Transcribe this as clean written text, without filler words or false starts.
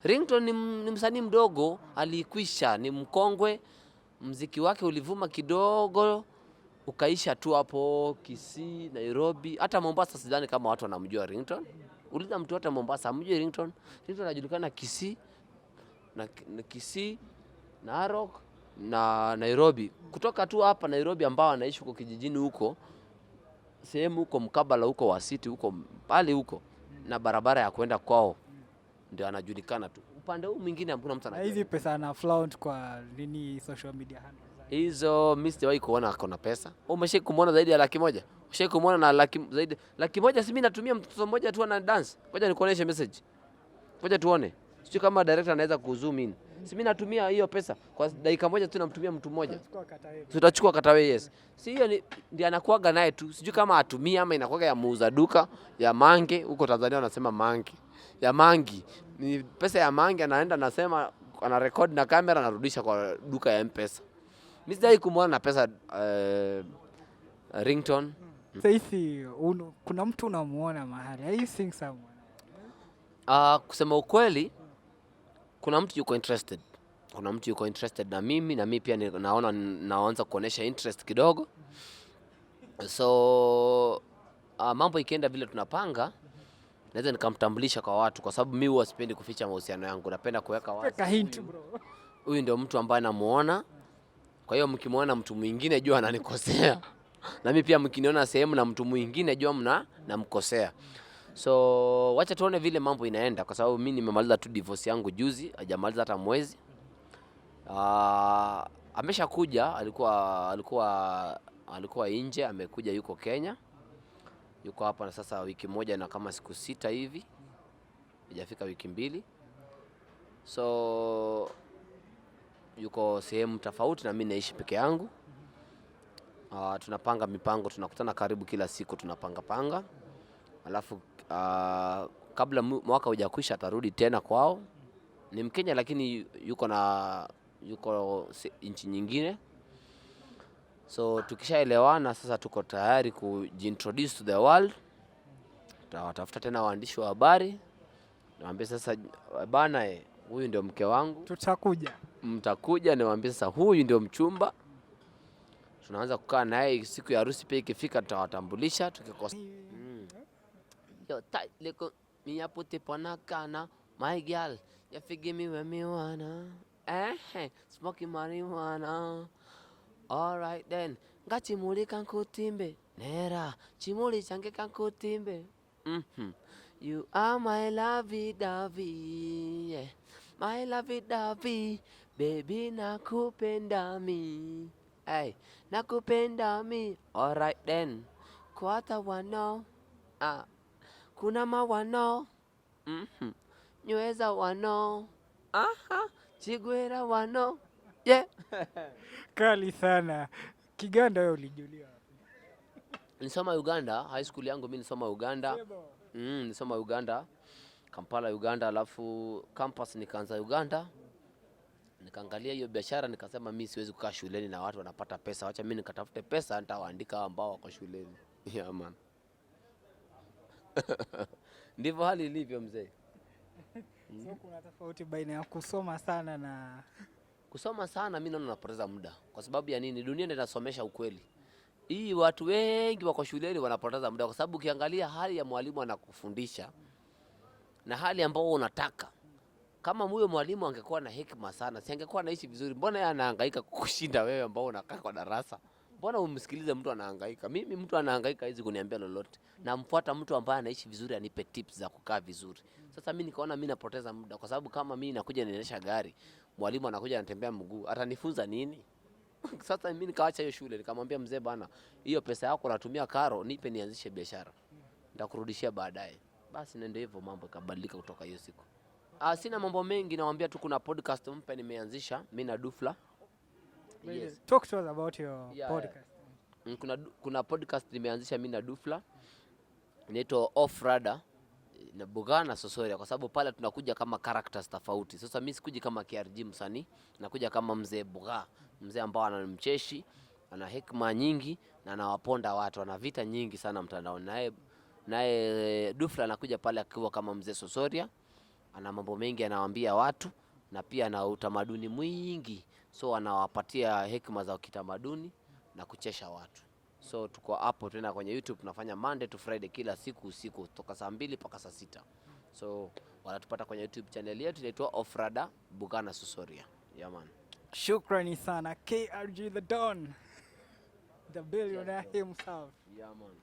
Ringtone ni msanii mdogo, alikwisha, ni mkongwe, mziki wake ulivuma kidogo, ukaisha tu hapo Kisii, Nairobi, hata Mombasa sidhani kama watu wanamjua Ringtone. Uliza mtu wote Mombasa amjue Ringtone. Ringtone anajulikana Kisii, Kisii, Narok na Nairobi. Kutoka tu hapa Nairobi ambao anaishi huko kijijini huko, sehemu huko mkabala huko wa city huko, pale huko na barabara ya kwenda kwao ndio anajulikana tu. Upande huu mwingine hakuna mtu anajua. Hizi pesa ana flaunt kwa nini social media handles? Hizo mimi sijawahi kuona akona pesa. Umeshai kumuona zaidi ya 100,000? Ushai kumuona na zaidi 100,000? Si mimi natumia mtoto mmoja tu ana dance. Ngoja nikuoneshe message. Ngoja tuone. Sio kama director anaweza kuzoom in. Si mimi natumia hiyo pesa kwa dakika moja tu namtumia mtu mmoja. Tutachukua katawe, yes. Si hiyo ndiye anakuaga naye tu. Sijui kama atumia ama inakuaga ya muuza duka ya mange huko Tanzania wanasema mange. Ya mangi. Ni pesa ya mangi anaenda anasema ana record na kamera anarudisha kwa duka ya M-Pesa. Mimi sijawahi kumuona na pesa Ringtone. Sasa kuna mtu unamuona mahali. Are you seeing someone? Kusema ukweli kuna mtu yuko interested. Kuna mtu yuko interested na mimi pia naanza kuonesha interest kidogo. So mambo ikienda vile tunapanga, naweza nikamtambulisha kwa watu kwa sababu mimi huwa sipendi kuficha mahusiano yangu. Napenda kuweka wazi. Huyu ndio mtu ambaye namuona. Kwa hiyo mkimuona mtu mwingine jua ananikosea. Na mimi pia mkiniona sehemu na mtu mwingine jua namkosea. So wacha tuone vile mambo inaenda kwa sababu mimi nimemaliza tu divorce yangu juzi, hajamaliza hata mwezi. Ameshakuja, alikuwa nje, amekuja yuko Kenya. Yuko hapa na sasa wiki moja na kama siku 6 hivi. Hajafika wiki 2. So yuko sehemu tofauti na mimi naishi peke yangu. Tunapanga mipango, tunakutana karibu kila siku tunapanga. Alafu kabla mwaka hujakwisha atarudi tena kwao. Ni Mkenya lakini yuko nchi nyingine. So tukishaelewana sasa tuko tayari kujiintroduce to the world. Tutatafuta tena waandishi wa habari. Naambia sasa bana huyu ndio mke wangu. Tutakuja. Mtakuja niwaambie sasa huyu ndio mchumba. Tunaanza kukaa naye siku ya harusi pia ikifika tutawatambulisha tukikosa. Yo tight little me I put it on a corner. My girl, you forgive me when me wanna. Smoking marijuana. All right then. Ngachimuli kankutimbe. Nera, chimuli change kankutimbe. You are my lovey-dovey, yeah. My lovey-dovey, baby nakupenda mi. Hey, nakupenda mi. All right then. Kwata wano. Kuna mawano. Nyweza wano. Chigwera wano. Yeah. Kali sana. Kiganda wewe ulijulia wapi? Nisoma Uganda, high school yangu mimi nisoma Uganda. Nisoma Uganda, Kampala Uganda, alafu campus nikaanza Uganda. Nikaangalia hiyo biashara nikasema mimi siwezi kukaa shuleni na watu wanapata pesa. Acha mimi nikatafute pesa nitawaandika ambao wako shuleni. Yeah man. Ndivyo hali ilivyo mzee. So kuna tofauti baina ya kusoma sana na kusoma sana. Mimi naona napoteza muda. Kwa sababu ya nini? Dunia ndio inasomesha ukweli. Hii watu wengi wako shuleni wanapoteza muda kwa sababu ukiangalia hali ya mwalimu anakufundisha na hali ambao unataka. Kama huyo mwalimu angekuwa na hekima sana, si angekuwa anaishi vizuri. Mbona yeye anahangaika kukushinda wewe ambao unakaa kwa darasa? Mbona umsikilize mtu anahangaika? Mimi mtu anahangaika hizi kuniambia lolote. Namfuata mtu ambaye anaishi vizuri anipe tips za kukaa vizuri. Sasa mimi nikaona mimi napoteza muda kwa sababu kama mimi nakuja niendesha gari, mwalimu anakuja anatembea mguu, atanifunza nini? Sasa mimi nikaacha hiyo shule, nikamwambia mzee bana, hiyo pesa yako natumia karo, nipe nianzishe biashara. Nitakurudishia baadaye. Basi ndio hivyo mambo yakabadilika kutoka hiyo siku. Sina mambo mengi, nawaambia tu kuna podcast mpya nimeanzisha, mimi na Dufla. Yes. Talk to us about your podcast. Kuna podcast nimeanzisha mimi na Dufla. Inaitwa Off Radar na Bugana Sosoria kwa sababu pale tunakuja kama characters tofauti. Sasa mimi sikuji kama KRG msanii, nakuja kama mzee Buga, mzee ambao anamcheshi, ana hekima nyingi na anawaponda watu, ana vita nyingi sana mtandaoni. Naye Dufla anakuja pale akiwa kama mzee Sosoria, ana mambo mengi anawaambia watu, na pia ana utamaduni mwingi, so anawapatia hekima za kitamaduni na kuchesha watu. So tuko hapo tena kwenye YouTube, tunafanya Monday to Friday kila siku usiku kutoka saa 2 mpaka saa 6. So wanatupata kwenye YouTube channel yetu inaitwa Ofrada Bugana Susoria. Yeah man. Shukrani sana KRG the Don, the billionaire himself. Yeah man.